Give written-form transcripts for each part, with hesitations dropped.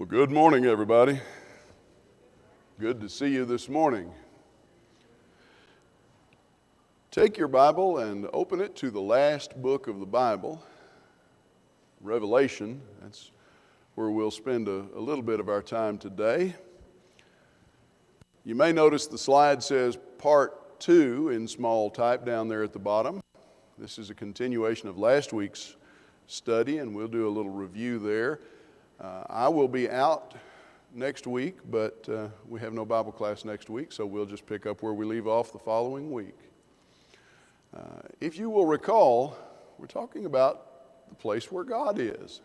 Well, good morning, everybody. Good to see you this morning. Take your Bible and open it to the last book of the Bible, Revelation. That's where we'll spend a little bit of our time today. You may notice the slide says Part 2 in small type down there at the bottom. This is a continuation of last week's study, and we'll do a little review there. I will be out next week, but we have no Bible class next week, so we'll just pick up where we leave off the following week. If you will recall, we're talking about the place where God is.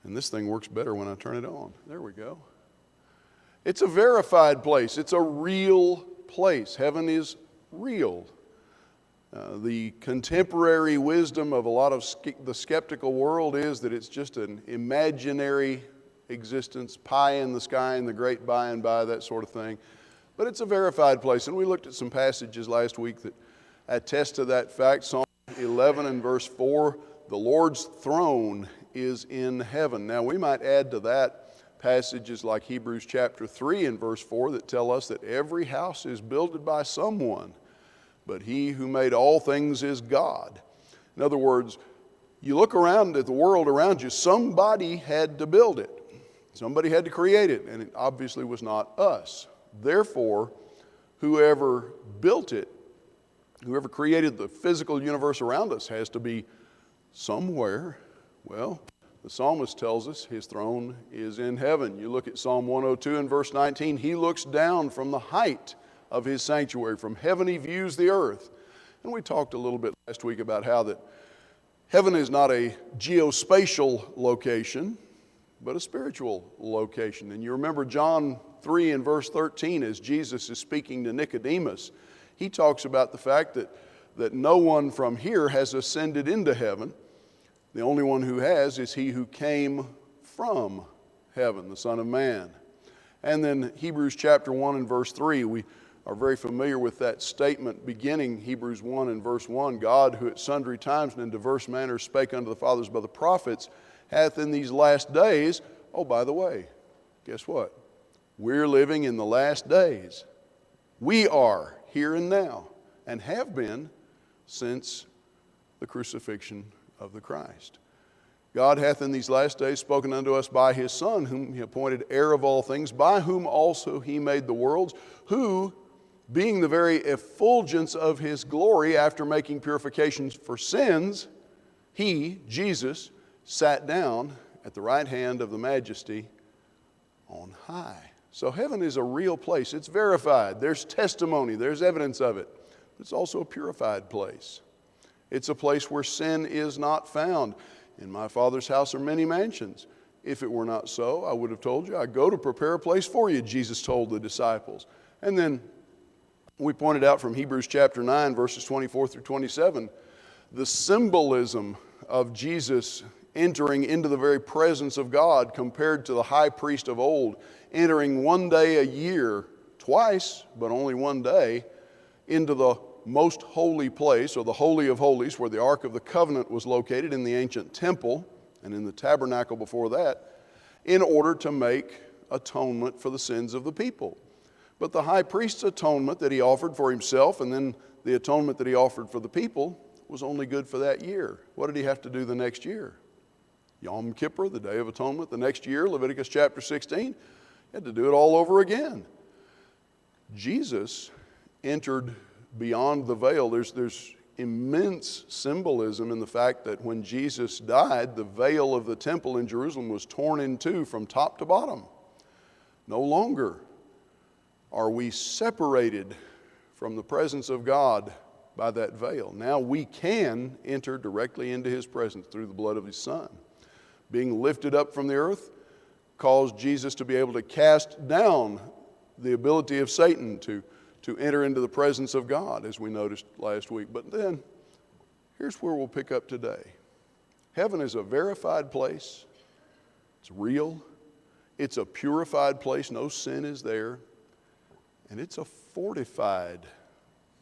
And this thing works better when I turn it on. There we go. It's a verified place. It's a real place. Heaven is real. The contemporary wisdom of a lot of the skeptical world is that it's just an imaginary existence, pie in the sky and the great by and by, that sort of thing. But it's a verified place. And we looked at some passages last week that attest to that fact. Psalm 11 and verse 4, the Lord's throne is in heaven. Now we might add to that passages like Hebrews chapter 3 and verse 4 that tell us that every house is builded by someone, but he who made all things is God. In other words, you look around at the world around you, somebody had to build it. Somebody had to create it, and it obviously was not us. Therefore, whoever built it, whoever created the physical universe around us has to be somewhere. Well, the psalmist tells us his throne is in heaven. You look at Psalm 102 and verse 19, he looks down from the height of his sanctuary. From heaven he views the earth. And we talked a little bit last week about how that heaven is not a geospatial location, but a spiritual location. And you remember John 3 and verse 13 as Jesus is speaking to Nicodemus. He talks about the fact that no one from here has ascended into heaven. The only one who has is he who came from heaven, the Son of Man. And then Hebrews chapter 1 and verse 3, we are very familiar with that statement beginning Hebrews 1 and verse 1. God, who at sundry times and in diverse manners spake unto the fathers by the prophets, hath in these last days, oh, by the way, guess what? We're living in the last days. We are here and now and have been since the crucifixion of the Christ. God hath in these last days spoken unto us by his Son, whom he appointed heir of all things, by whom also he made the worlds, who, being the very effulgence of his glory, after making purifications for sins, he, Jesus, sat down at the right hand of the majesty on high. So heaven is a real place. It's verified. There's testimony. There's evidence of it. It's also a purified place. It's a place where sin is not found. In my Father's house are many mansions. If it were not so, I would have told you, I go to prepare a place for you, Jesus told the disciples. And then we pointed out from Hebrews chapter 9, verses 24 through 27, the symbolism of Jesus entering into the very presence of God compared to the high priest of old, entering one day a year, twice, but only one day, into the most holy place, or the Holy of Holies, where the Ark of the Covenant was located in the ancient temple and in the tabernacle before that, in order to make atonement for the sins of the people. But the high priest's atonement that he offered for himself and then the atonement that he offered for the people was only good for that year. What did he have to do the next year? Yom Kippur, the Day of Atonement, the next year, Leviticus chapter 16, he had to do it all over again. Jesus entered beyond the veil. There's immense symbolism in the fact that when Jesus died, the veil of the temple in Jerusalem was torn in two from top to bottom. No longer are we separated from the presence of God by that veil. Now we can enter directly into his presence through the blood of his Son. Being lifted up from the earth caused Jesus to be able to cast down the ability of Satan to enter into the presence of God, as we noticed last week. But then, here's where we'll pick up today. Heaven is a verified place. It's real. It's a purified place. No sin is there. And it's a fortified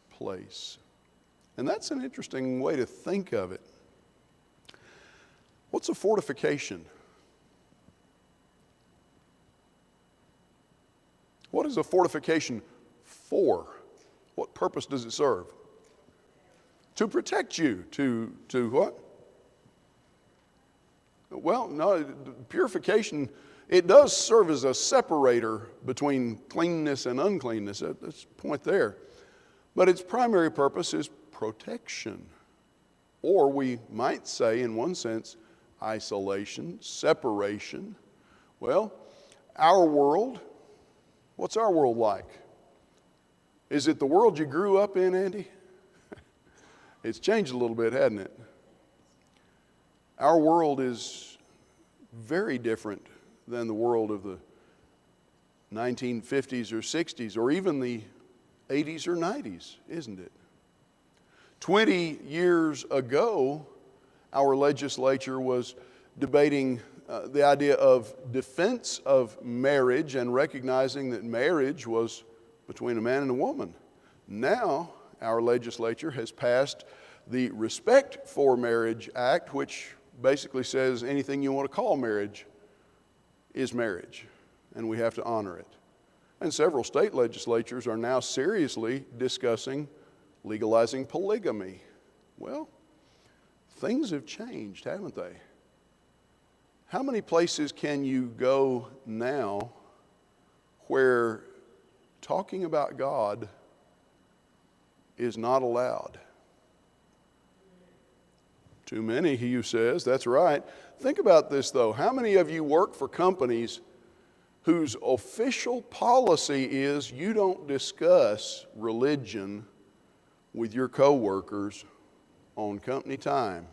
place. And that's an interesting way to think of it. What's a fortification? What is a fortification for? What purpose does it serve? To protect you. To what? Well, no, purification, it does serve as a separator between cleanness and uncleanness. That's the point there. But its primary purpose is protection. Or we might say, in one sense, isolation, separation. Well, our world, what's our world like? Is it the world you grew up in, Andy? It's changed a little bit, hasn't it? Our world is very different than the world of the 1950s or 60s or even the 80s or 90s, isn't it? 20 years ago, our legislature was debating the idea of defense of marriage and recognizing that marriage was between a man and a woman. Now, our legislature has passed the Respect for Marriage Act, which basically says anything you want to call marriage is marriage, and we have to honor it. And several state legislatures are now seriously discussing legalizing polygamy. Well, things have changed, haven't they? How many places can you go now where talking about God is not allowed? Too many, he says. That's right. Think about this, though. How many of you work for companies whose official policy is you don't discuss religion with your coworkers on company time?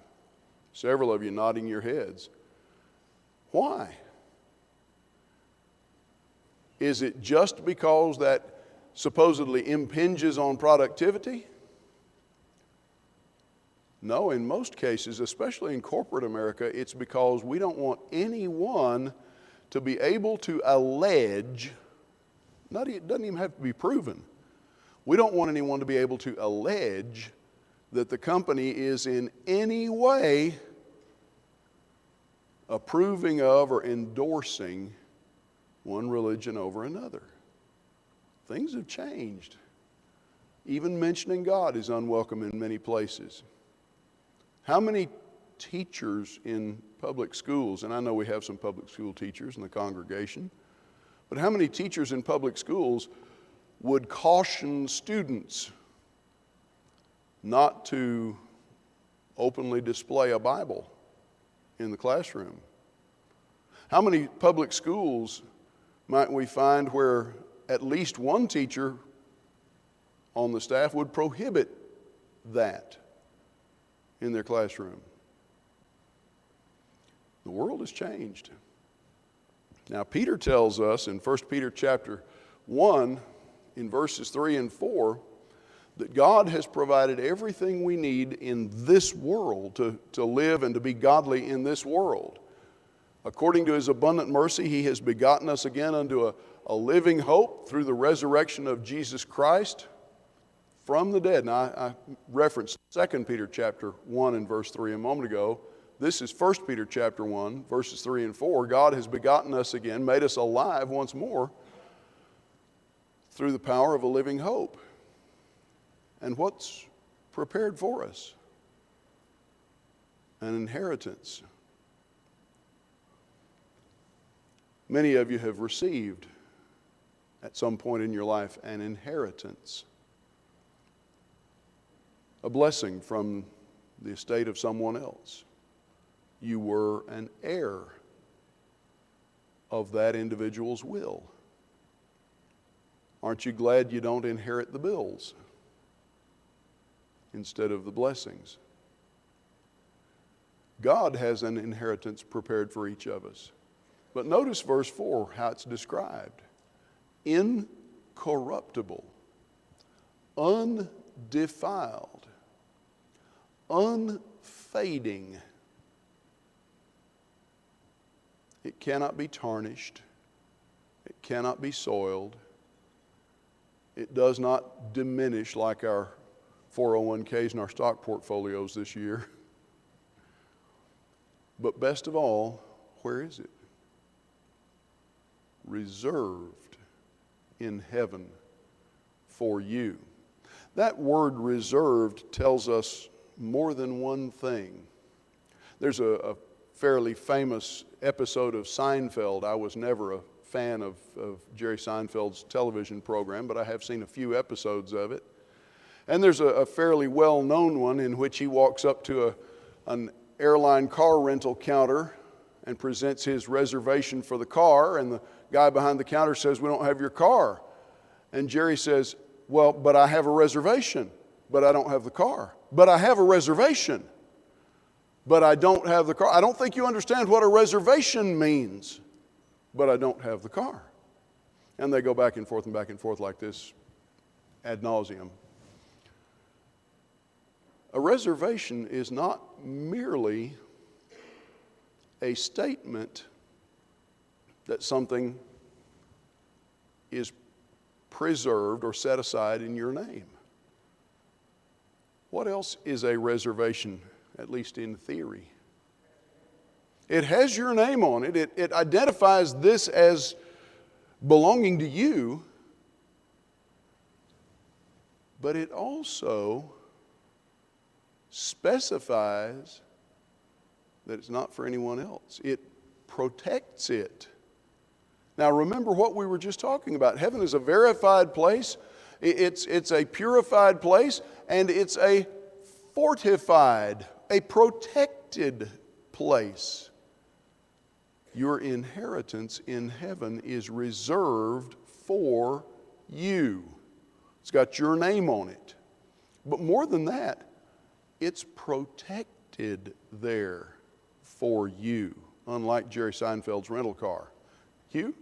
Several of you nodding your heads. Why? Is it just because that supposedly impinges on productivity? No, in most cases, especially in corporate America, it's because we don't want anyone to be able to allege, it doesn't even have to be proven. We don't want anyone to be able to allege that the company is in any way approving of or endorsing one religion over another. Things have changed. Even mentioning God is unwelcome in many places. How many teachers in public schools, and I know we have some public school teachers in the congregation, but how many teachers in public schools would caution students not to openly display a Bible in the classroom? How many public schools might we find where at least one teacher on the staff would prohibit that in their classroom? The world has changed. Now, Peter tells us in 1 Peter chapter 1, in verses 3 and 4, that God has provided everything we need in this world to live and to be godly in this world. According to his abundant mercy, he has begotten us again unto a living hope through the resurrection of Jesus Christ from the dead. Now, I referenced 2 Peter chapter 1 and verse 3 a moment ago. This is 1 Peter chapter 1, verses 3 and 4. God has begotten us again, made us alive once more through the power of a living hope. And what's prepared for us? An inheritance. Many of you have received at some point in your life an inheritance, a blessing from the estate of someone else. You were an heir of that individual's will. Aren't you glad you don't inherit the bills instead of the blessings? God has an inheritance prepared for each of us. But notice verse 4, how it's described. Incorruptible, undefiled, unfading. It cannot be tarnished. It cannot be soiled. It does not diminish like our 401ks and our stock portfolios this year. But best of all, where is it? Reserved in heaven for you. That word reserved tells us more than one thing. There's a fairly famous episode of Seinfeld. I was never a fan of Jerry Seinfeld's television program, but I have seen a few episodes of it. And there's a fairly well-known one in which he walks up to an airline car rental counter and presents his reservation for the car, and the guy behind the counter says, "We don't have your car." And Jerry says, "Well, but I have a reservation, but I don't have the car. But I have a reservation, but I don't have the car. I don't think you understand what a reservation means, but I don't have the car." And they go back and forth like this ad nauseum. A reservation is not merely a statement that something is preserved or set aside in your name. What else is a reservation, at least in theory? It has your name on it. It identifies this as belonging to you, but it also specifies that it's not for anyone else. It protects it. Now remember what we were just talking about. Heaven is a verified place. It's a purified place, and it's a fortified, a protected place. Your inheritance in heaven is reserved for you. It's got your name on it. But more than that, it's protected there for you, unlike Jerry Seinfeld's rental car. Hugh?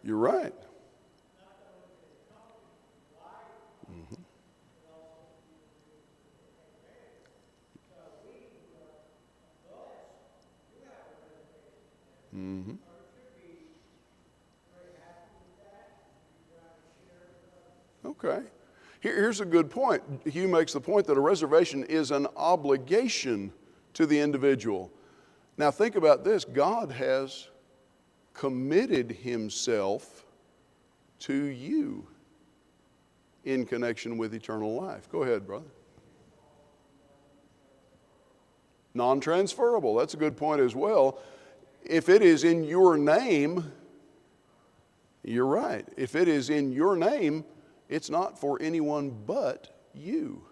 You're right. Mm-hmm. Mm-hmm. Okay. Here's a good point. Hugh makes the point that a reservation is an obligation to the individual. Now think about this. God has committed himself to you in connection with eternal life. Go ahead, brother. Non-transferable. That's a good point as well. If it is in your name, you're right. If it is in your name, it's not for anyone but you.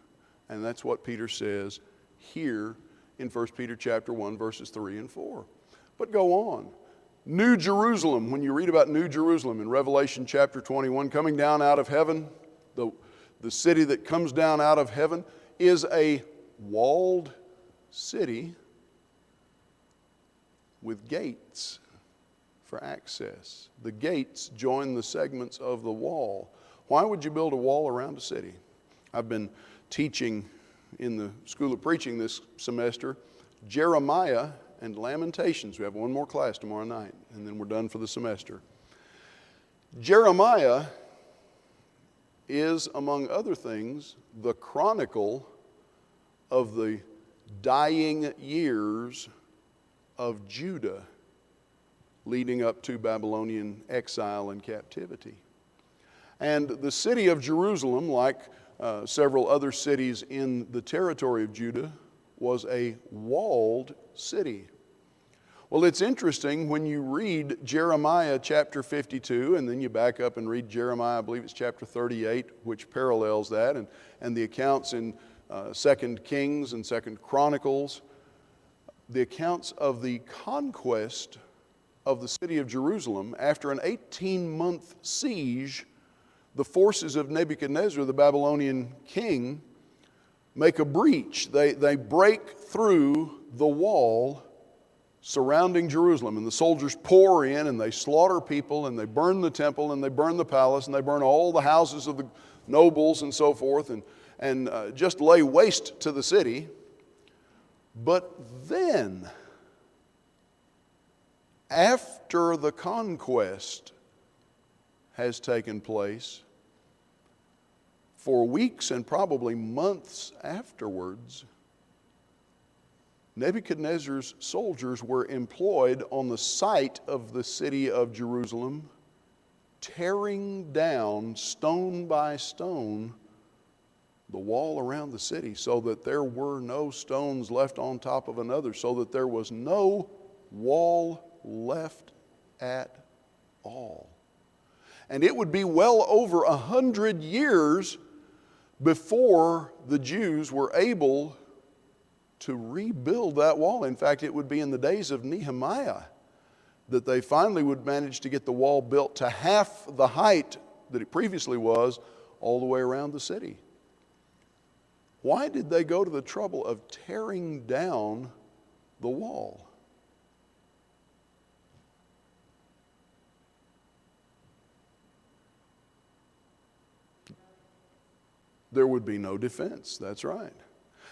And that's what Peter says here in 1 Peter chapter 1, verses 3 and 4. But go on. New Jerusalem, when you read about New Jerusalem in Revelation chapter 21, coming down out of heaven, the city that comes down out of heaven is a walled city with gates for access. The gates join the segments of the wall. Why would you build a wall around a city? I've been teaching in the School of Preaching this semester Jeremiah and Lamentations. We have one more class tomorrow night, and then we're done for the semester. Jeremiah is, among other things, the chronicle of the dying years of Judah leading up to Babylonian exile and captivity. And the city of Jerusalem, like several other cities in the territory of Judah, was a walled city. Well, it's interesting when you read Jeremiah chapter 52, and then you back up and read Jeremiah, I believe it's chapter 38, which parallels that, and the accounts in 2 Kings and 2 Chronicles, the accounts of the conquest of the city of Jerusalem after an 18-month siege. The forces of Nebuchadnezzar, the Babylonian king, make a breach. They break through the wall surrounding Jerusalem, and the soldiers pour in and they slaughter people, and they burn the temple, and they burn the palace, and they burn all the houses of the nobles and so forth, and just lay waste to the city. But then, after the conquest has taken place, for weeks and probably months afterwards, Nebuchadnezzar's soldiers were employed on the site of the city of Jerusalem, tearing down stone by stone the wall around the city so that there were no stones left on top of another, so that there was no wall left at all. And it would be well over 100 years before the Jews were able to rebuild that wall. In fact, it would be in the days of Nehemiah that they finally would manage to get the wall built to half the height that it previously was, all the way around the city. Why did they go to the trouble of tearing down the wall? There would be no defense, that's right.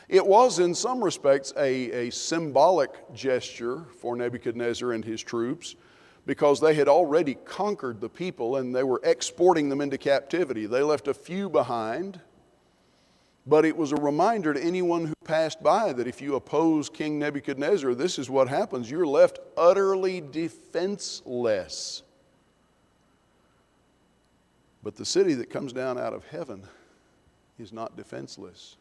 It was in some respects a symbolic gesture for Nebuchadnezzar and his troops, because they had already conquered the people and they were exporting them into captivity. They left a few behind, but it was a reminder to anyone who passed by that if you oppose King Nebuchadnezzar, this is what happens. You're left utterly defenseless. But the city that comes down out of heaven is not defenseless.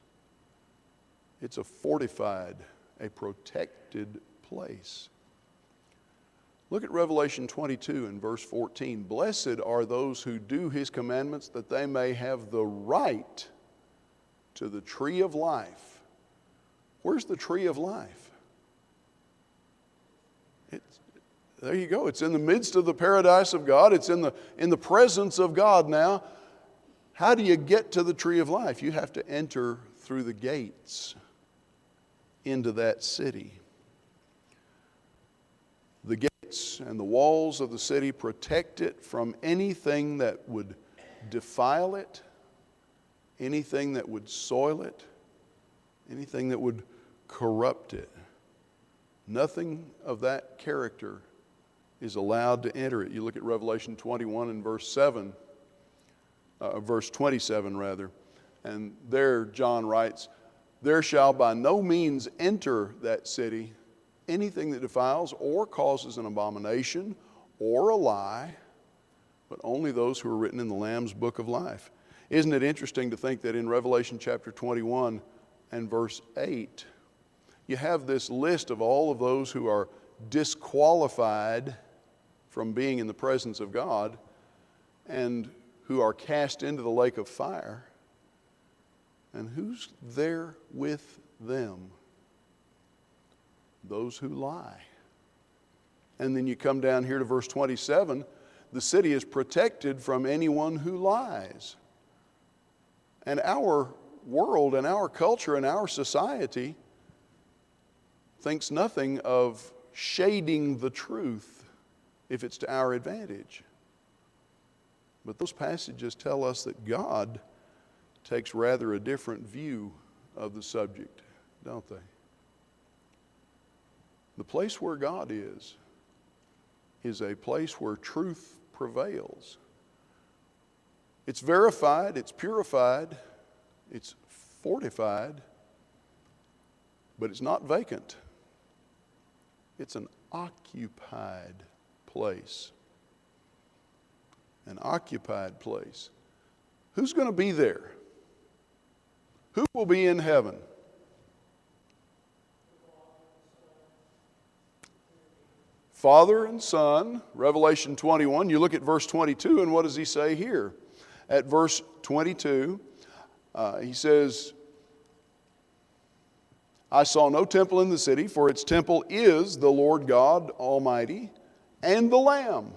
It's a fortified, a protected place. Look at Revelation 22 and verse 14. Blessed are those who do his commandments, that they may have the right to the tree of life. Where's the tree of life? There you go. It's in the midst of the paradise of God. It's in the presence of God now. How do you get to the tree of life? You have to enter through the gates into that city. The gates and the walls of the city protect it from anything that would defile it, anything that would soil it, anything that would corrupt it. Nothing of that character is allowed to enter it. You look at Revelation 21 and verse 27 rather, and there John writes, there shall by no means enter that city anything that defiles or causes an abomination or a lie, but only those who are written in the Lamb's book of life. Isn't it interesting to think that in Revelation chapter 21 and verse 8, you have this list of all of those who are disqualified from being in the presence of God and who are cast into the lake of fire. And who's there with them? Those who lie. And then you come down here to verse 27. The city is protected from anyone who lies. And our world and our culture and our society thinks nothing of shading the truth if it's to our advantage. But those passages tell us that God takes rather a different view of the subject, don't they? The place where God is a place where truth prevails. It's verified, it's purified, it's fortified, but it's not vacant. It's an occupied place. An occupied place. Who's going to be there? Who will be in heaven? Father and Son, Revelation 21. You look at verse 22, and what does he say here? At verse 22, he says, I saw no temple in the city, for its temple is the Lord God Almighty and the Lamb.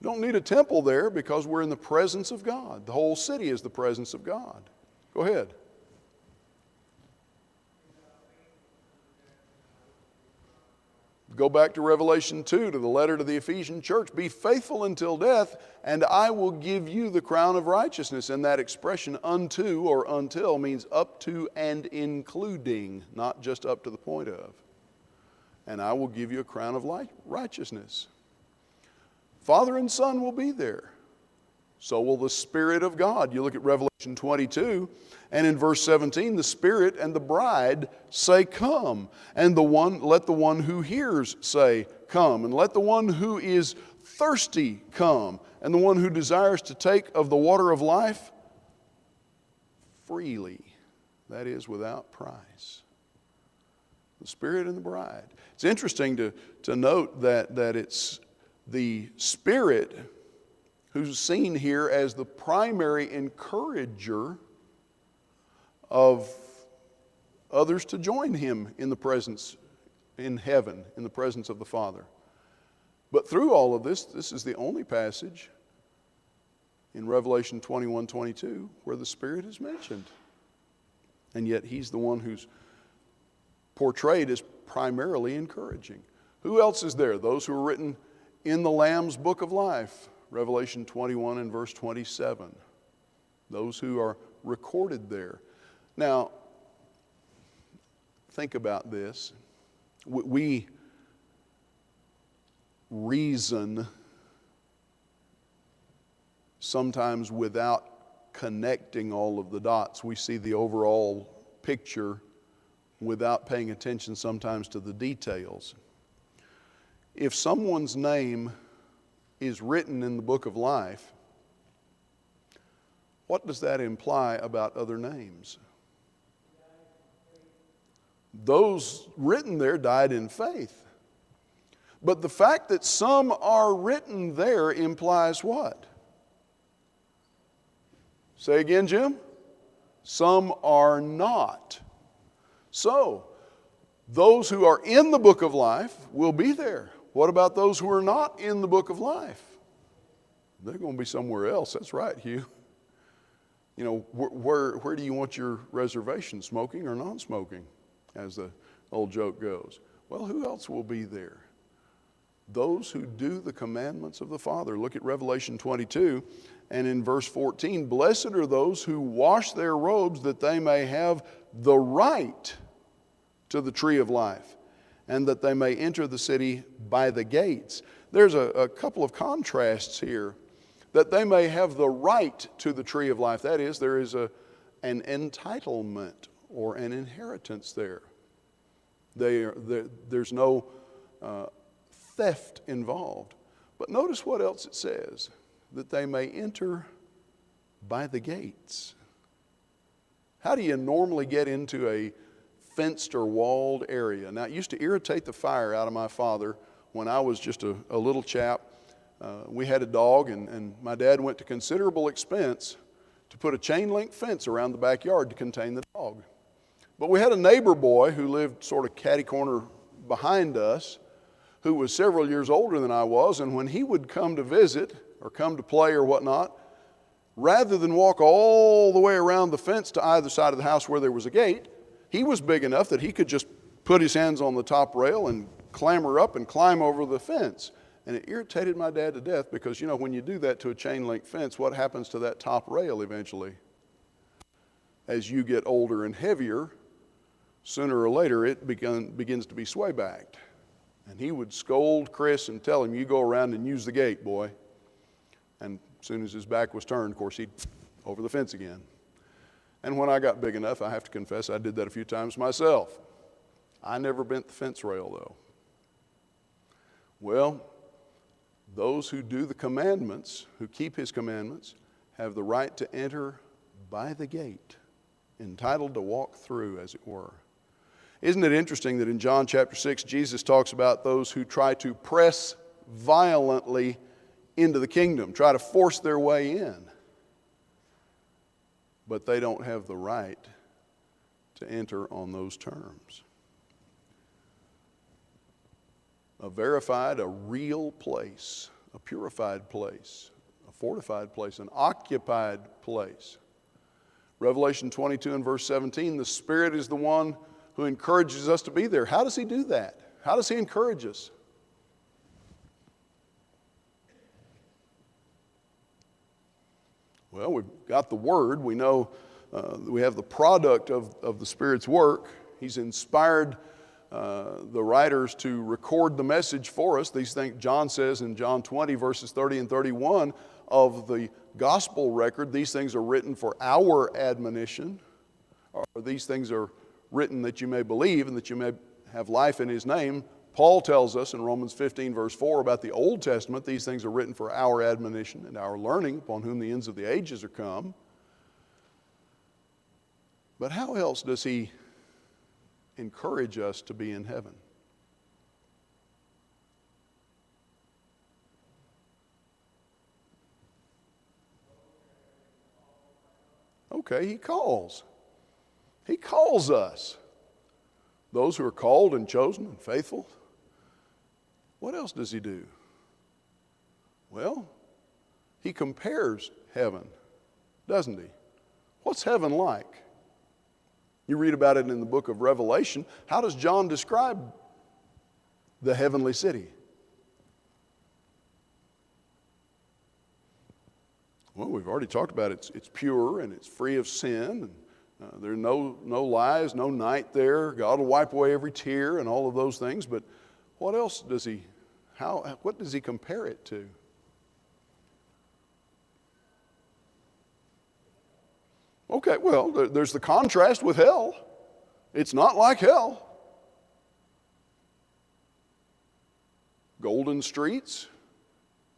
You don't need a temple there because we're in the presence of God. The whole city is the presence of God. Go ahead. Go back to Revelation 2, to the letter to the Ephesian church. Be faithful until death, and I will give you the crown of righteousness. And that expression, unto or until, means up to and including, not just up to the point of. And I will give you a crown of righteousness. Father and Son will be there. so will the Spirit of God. You look at Revelation 22, and in verse 17, the Spirit and the bride say, come. And let the one who hears say, come. And let the one who is thirsty come. And the one who desires to take of the water of life freely. That is, without price. The Spirit and the bride. It's interesting to note that it's the Spirit who's seen here as the primary encourager of others to join him in the presence, in heaven, in the presence of the Father. But through all of this is the only passage in Revelation 21:22 where the Spirit is mentioned. And yet he's the one who's portrayed as primarily encouraging. Who else is there? Those who are written in the Lamb's book of life. Revelation 21 and verse 27. Those who are recorded there. Now, think about this. We reason sometimes without connecting all of the dots. We see the overall picture without paying attention sometimes to the details. If someone's name is written in the book of life, what does that imply about other names? Those written there died in faith. But the fact that some are written there implies what? Say again, Jim? Some are not. So, those who are in the book of life will be there. What about those who are not in the book of life? They're going to be somewhere else. That's right, Hugh. You know, where do you want your reservation, smoking or non-smoking, as the old joke goes? Well, who else will be there? Those who do the commandments of the Father. Look at Revelation 22 and in verse 14. Blessed are those who wash their robes that they may have the right to the tree of life and that they may enter the city by the gates. There's a couple of contrasts here. That they may have the right to the tree of life. That is, there is an entitlement or an inheritance there. There's no theft involved. But notice what else it says. That they may enter by the gates. How do you normally get into a fenced or walled area? Now, it used to irritate the fire out of my father when I was just a little chap. We had a dog, and my dad went to considerable expense to put a chain link fence around the backyard to contain the dog. But we had a neighbor boy who lived sort of catty corner behind us, who was several years older than I was, and when he would come to visit or come to play or whatnot, rather than walk all the way around the fence to either side of the house where there was a gate, he was big enough that he could just put his hands on the top rail and clamber up and climb over the fence. And it irritated my dad to death because, you know, when you do that to a chain link fence, what happens to that top rail eventually? As you get older and heavier, sooner or later it begins to be sway-backed. And he would scold Chris and tell him, you go around and use the gate, boy. And as soon as his back was turned, of course, he'd over the fence again. And when I got big enough, I have to confess, I did that a few times myself. I never bent the fence rail, though. Well, those who do the commandments, who keep his commandments, have the right to enter by the gate, entitled to walk through, as it were. Isn't it interesting that in John chapter 6, Jesus talks about those who try to press violently into the kingdom, try to force their way in, but they don't have the right to enter on those terms. A verified, a real place, a purified place, a fortified place, an occupied place. Revelation 22 and verse 17, the Spirit is the one who encourages us to be there. How does He do that? How does He encourage us? Well, we've got the Word. We know we have the product of the Spirit's work. He's inspired the writers to record the message for us. These things John says in John 20 verses 30 and 31 of the gospel record, these things are written for our admonition, or these things are written that you may believe and that you may have life in His name. Paul tells us in Romans 15 verse 4 about the Old Testament, these things are written for our admonition and our learning, upon whom the ends of the ages are come. But how else does He encourage us to be in heaven? Okay, He calls. He calls us. Those who are called and chosen and faithful. What else does He do? Well, He compares heaven, doesn't He? What's heaven like? You read about it in the book of Revelation. How does John describe the heavenly city? Well, we've already talked about it. It's pure and it's free of sin. And there are no lies, no night there. God will wipe away every tear and all of those things. But what else does He, what does He compare it to? Okay, well, there's the contrast with hell. It's not like hell. Golden streets.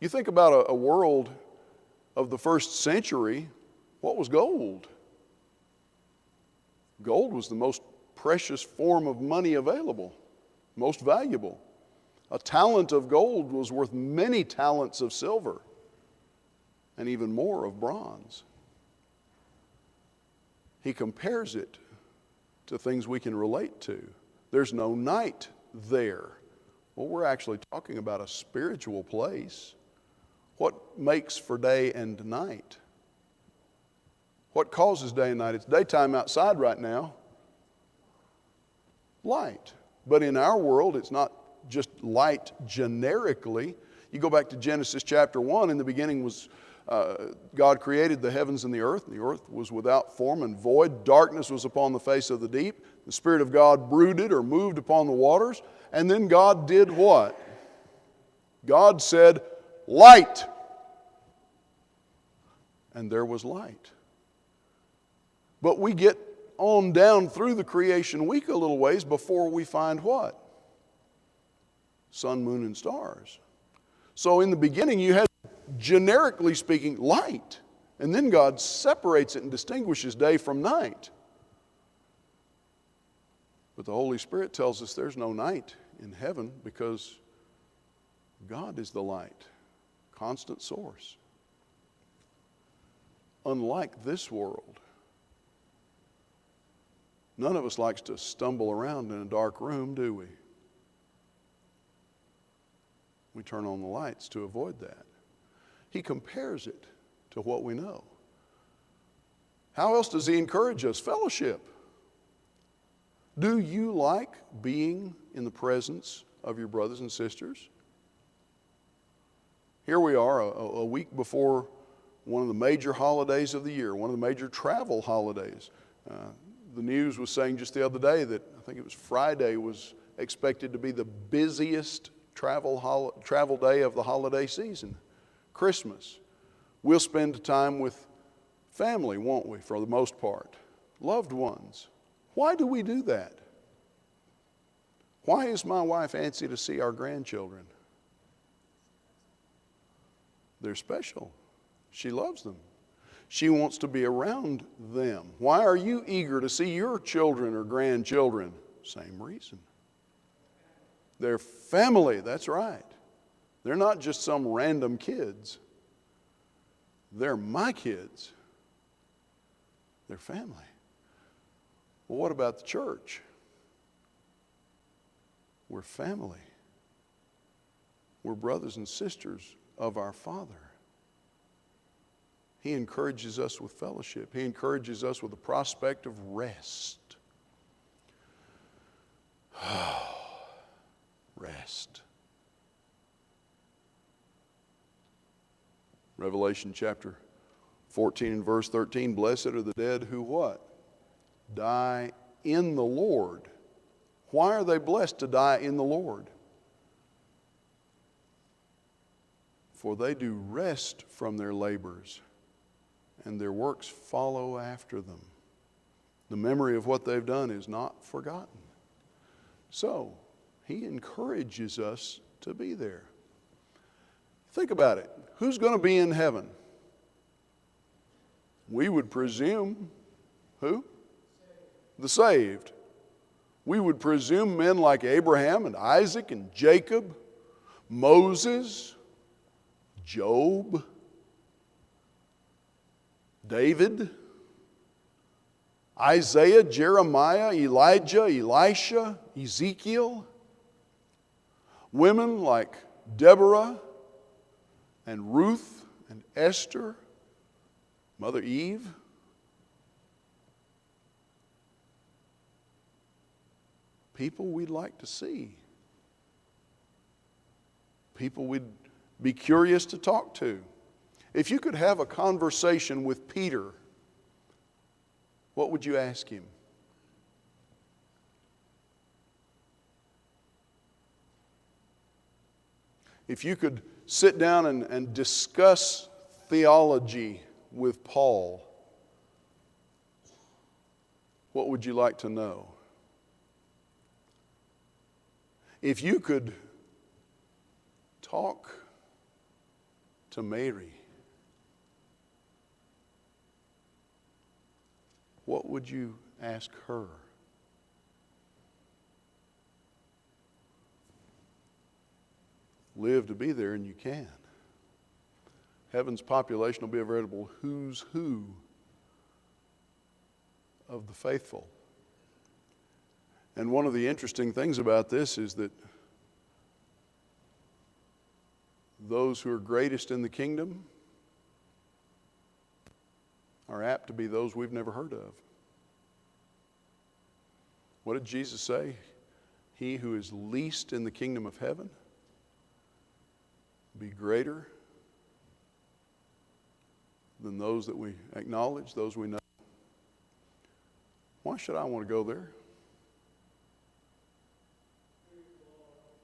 You think about a world of the first century, what was gold? Gold was the most precious form of money available, most valuable. A talent of gold was worth many talents of silver and even more of bronze. He compares it to things we can relate to. There's no night there. Well, we're actually talking about a spiritual place. What makes for day and night? What causes day and night? It's daytime outside right now. Light. But in our world, it's not just light generically. You go back to Genesis chapter 1, in the beginning was God created the heavens and the earth was without form and void. Darkness was upon the face of the deep. The Spirit of God brooded or moved upon the waters. And then God did what? God said, light. And there was light. But we get on down through the creation week a little ways before we find what? Sun, moon, and stars. So in the beginning you had, generically speaking, light. And then God separates it and distinguishes day from night. But the Holy Spirit tells us there's no night in heaven because God is the light, constant source. Unlike this world, none of us likes to stumble around in a dark room, do we? We turn on the lights to avoid that. He compares it to what we know. How else does He encourage us? Fellowship. Do you like being in the presence of your brothers and sisters? Here we are, a week before one of the major holidays of the year, one of the major travel holidays. The news was saying just the other day that I think it was Friday was expected to be the busiest travel day of the holiday season, Christmas. We'll spend time with family, won't we, for the most part? Loved ones. Why do we do that? Why is my wife antsy to see our grandchildren? They're special. She loves them. She wants to be around them. Why are you eager to see your children or grandchildren? Same reason. They're family, that's right. They're not just some random kids. They're my kids. They're family. Well, what about the church? We're family. We're brothers and sisters of our Father. He encourages us with fellowship. He encourages us with the prospect of rest. Rest. Revelation chapter 14 and verse 13, blessed are the dead who what? Die in the Lord. Why are they blessed to die in the Lord? For they do rest from their labors, and their works follow after them. The memory of what they've done is not forgotten. So, he encourages us to be there. Think about it. Who's going to be in heaven? We would presume, who? The saved. We would presume men like Abraham and Isaac and Jacob, Moses, Job, David, Isaiah, Jeremiah, Elijah, Elisha, Ezekiel, women like Deborah and Ruth and Esther, Mother Eve. People we'd like to see. People we'd be curious to talk to. If you could have a conversation with Peter, what would you ask him? If you could sit down and discuss theology with Paul, what would you like to know? If you could talk to Mary, what would you ask her? Live to be there, and you can. Heaven's population will be a veritable who's who of the faithful. And one of the interesting things about this is that those who are greatest in the kingdom are apt to be those we've never heard of. What did Jesus say? He who is least in the kingdom of heaven be greater than those that we acknowledge, those we know. Why should I want to go there?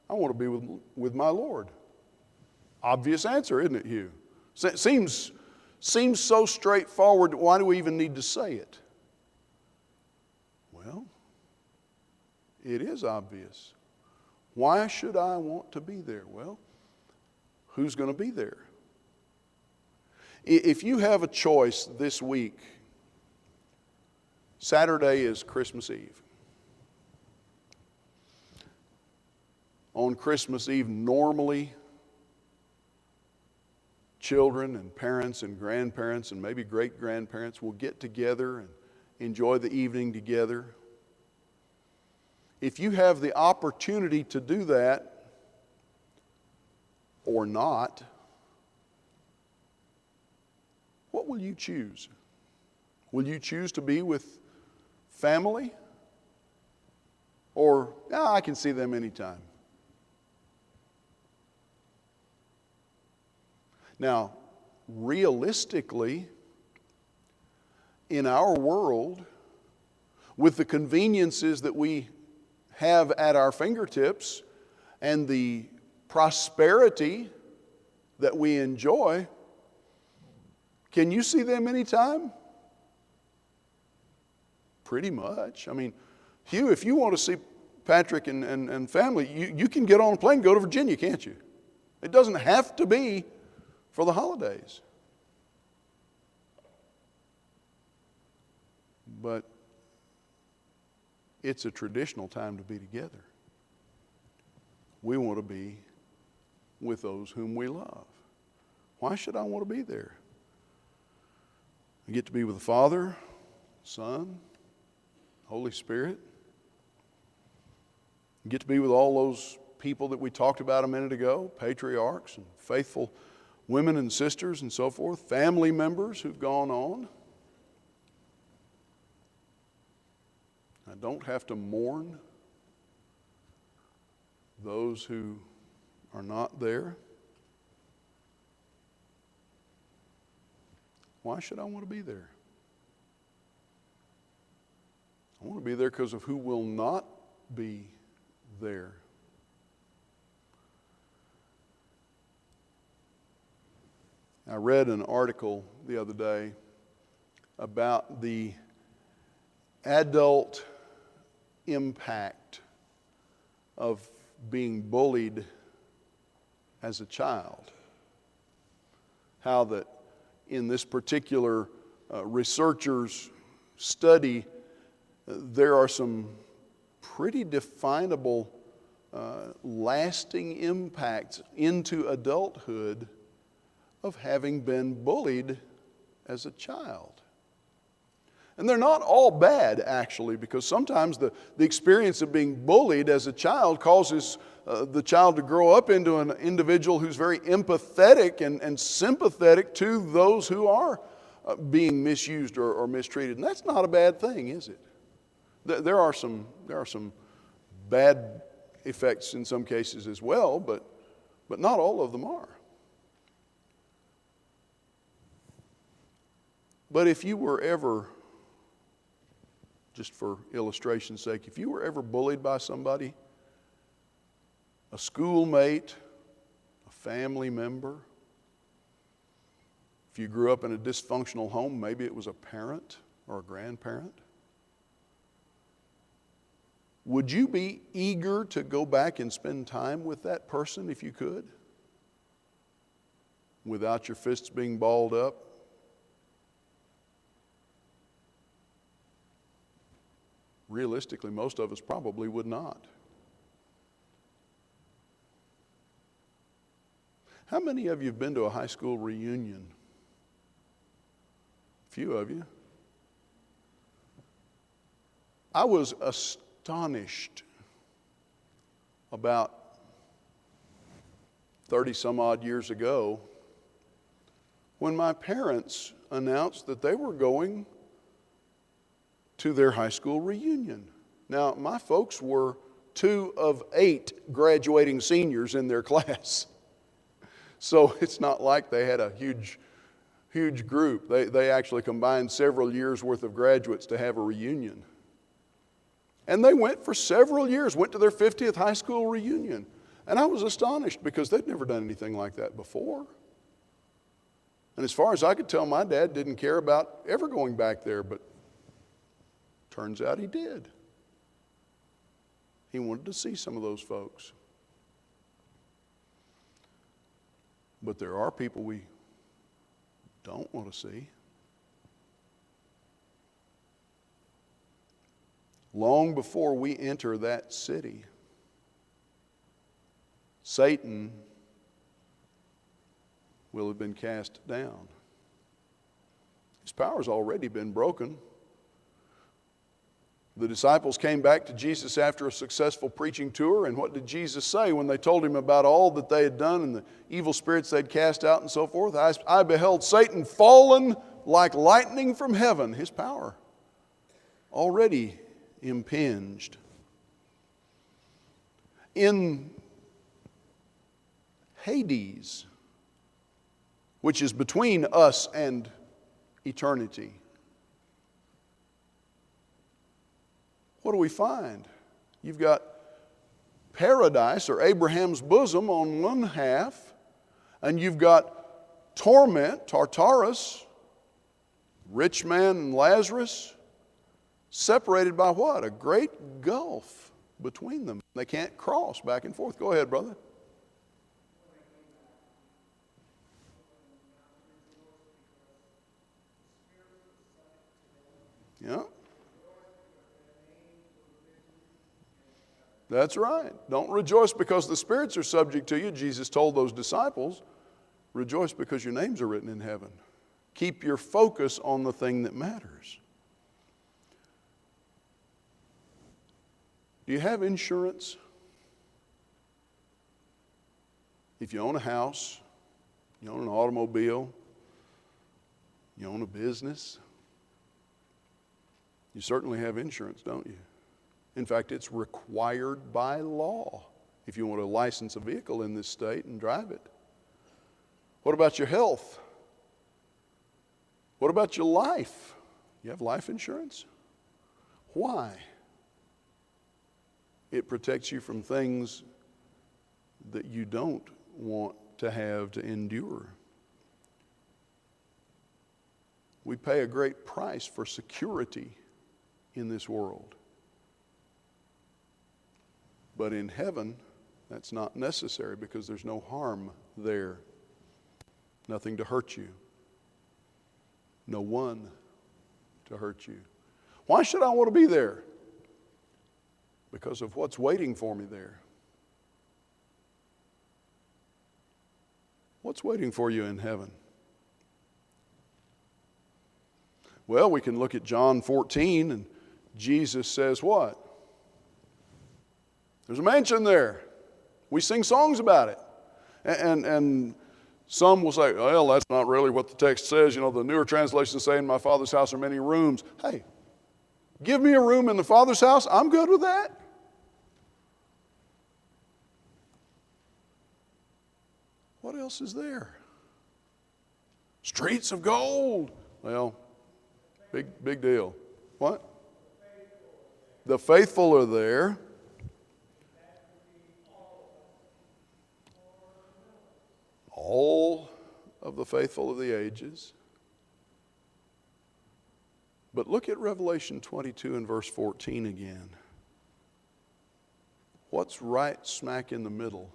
I want to be with my Lord. Obvious answer, isn't it, Hugh? Seems so straightforward. Why do we even need to say it? Well, it is obvious. Why should I want to be there? Well, who's going to be there? If you have a choice this week, Saturday is Christmas Eve. On Christmas Eve, normally, children and parents and grandparents and maybe great-grandparents will get together and enjoy the evening together. If you have the opportunity to do that, or not, what will you choose? Will you choose to be with family? Or, I can see them anytime. Now, realistically, in our world, with the conveniences that we have at our fingertips and the prosperity that we enjoy, can you see them anytime? Pretty much. I mean, Hugh, if you want to see Patrick and family, you can get on a plane and go to Virginia, can't you? It doesn't have to be for the holidays. But it's a traditional time to be together. We want to be with those whom we love. Why should I want to be there? I get to be with the Father, Son, Holy Spirit. I get to be with all those people that we talked about a minute ago, patriarchs and faithful women and sisters and so forth, family members who've gone on. I don't have to mourn those who are not there. Why should I want to be there? I want to be there because of who will not be there. I read an article the other day about the adult impact of being bullied as a child. How that in this particular researcher's study, there are some pretty definable lasting impacts into adulthood of having been bullied as a child. And they're not all bad, actually, because sometimes the experience of being bullied as a child causes the child to grow up into an individual who's very empathetic and sympathetic to those who are being misused or mistreated. And that's not a bad thing, is it? There are some bad effects in some cases as well, but not all of them are. But if you were ever, just for illustration's sake, if you were ever bullied by somebody, a schoolmate, a family member, if you grew up in a dysfunctional home, maybe it was a parent or a grandparent, would you be eager to go back and spend time with that person if you could? Without your fists being balled up? Realistically, most of us probably would not. How many of you have been to a high school reunion? A few of you. I was astonished about 30 some odd years ago when my parents announced that they were going to their high school reunion. Now, my folks were 2 of 8 graduating seniors in their class. So it's not like they had a huge group. They actually combined several years worth of graduates to have a reunion. And they went for several years, went to their 50th high school reunion. And I was astonished because they'd never done anything like that before. And as far as I could tell, my dad didn't care about ever going back there, but turns out he did. He wanted to see some of those folks. But there are people we don't want to see. Long before we enter that city, Satan will have been cast down. His power's already been broken. The disciples came back to Jesus after a successful preaching tour, and what did Jesus say when they told him about all that they had done and the evil spirits they'd cast out and so forth? I beheld Satan fallen like lightning from heaven. His power already impinged. In Hades, which is between us and eternity, what do we find? You've got paradise, or Abraham's bosom, on one half, and you've got torment, Tartarus, rich man and Lazarus, separated by what? A great gulf between them. They can't cross back and forth. Go ahead, brother. Yeah. That's right. Don't rejoice because the spirits are subject to you. Jesus told those disciples, rejoice because your names are written in heaven. Keep your focus on the thing that matters. Do you have insurance? If you own a house, you own an automobile, you own a business, you certainly have insurance, don't you? In fact, it's required by law if you want to license a vehicle in this state and drive it. What about your health? What about your life? You have life insurance? Why? It protects you from things that you don't want to have to endure. We pay a great price for security in this world. But in heaven, that's not necessary because there's no harm there. Nothing to hurt you. No one to hurt you. Why should I want to be there? Because of what's waiting for me there. What's waiting for you in heaven? Well, we can look at John 14 and Jesus says what? There's a mansion there. We sing songs about it. And some will say, well, that's not really what the text says. You know, the newer translations say, in my Father's house are many rooms. Hey, give me a room in the Father's house. I'm good with that. What else is there? Streets of gold. Well, big deal. What? The faithful are there. All of the faithful of the ages. But look at Revelation 22 and verse 14 again. What's right smack in the middle?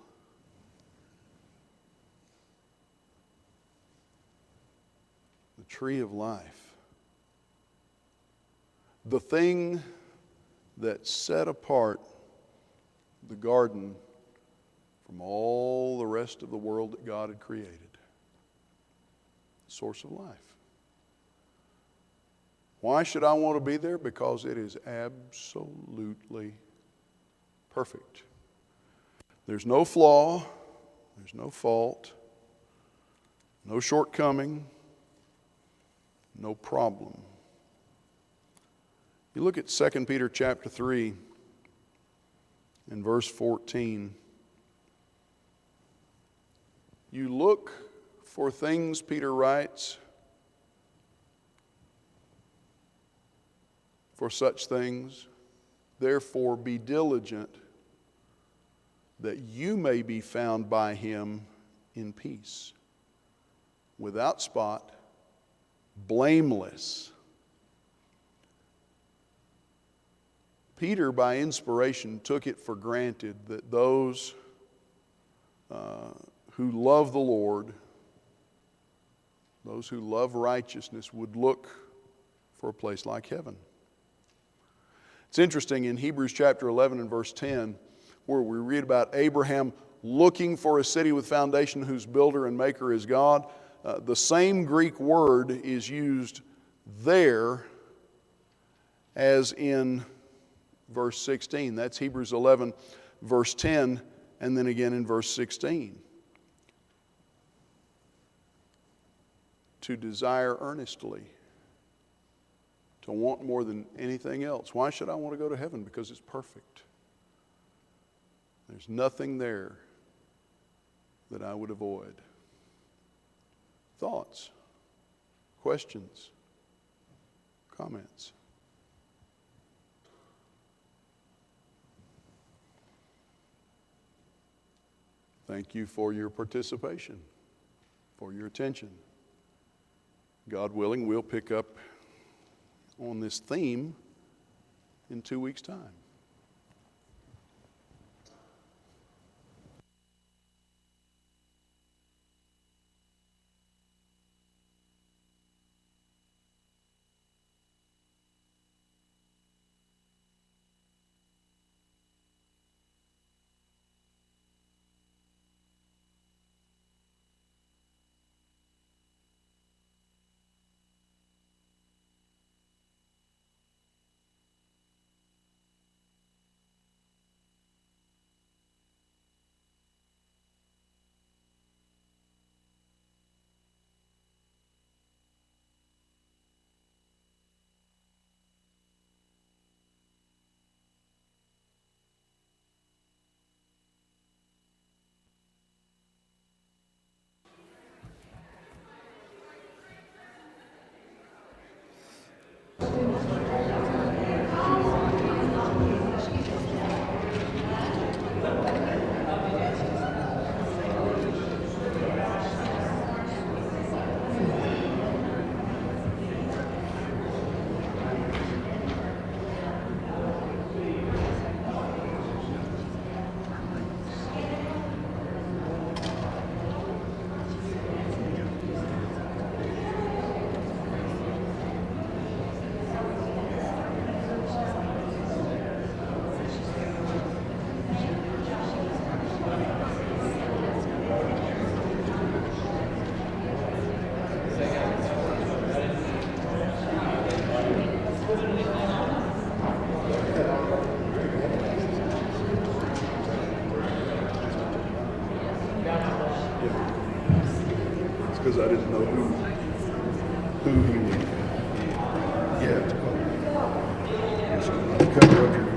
The tree of life. The thing that set apart the garden from all the rest of the world that God had created. Source of life. Why should I want to be there? Because it is absolutely perfect. There's no flaw, there's no fault, no shortcoming, no problem. You look at 2 Peter chapter 3 and verse 14. You look for things, Peter writes, for such things. Therefore be diligent that you may be found by him in peace, without spot, blameless. Peter, by inspiration, took it for granted that those who love the Lord, those who love righteousness, would look for a place like heaven. It's interesting in Hebrews chapter 11 and verse 10, where we read about Abraham looking for a city with foundation whose builder and maker is God. The same Greek word is used there as in verse 16. That's Hebrews 11, verse 10, and then again in verse 16. To desire earnestly, to want more than anything else. Why should I want to go to heaven? Because it's perfect. There's nothing there that I would avoid. Thoughts, questions, comments? Thank you for your participation, for your attention. God willing, we'll pick up on this theme in 2 weeks' time. because I didn't know who he was. Yeah. Cover up your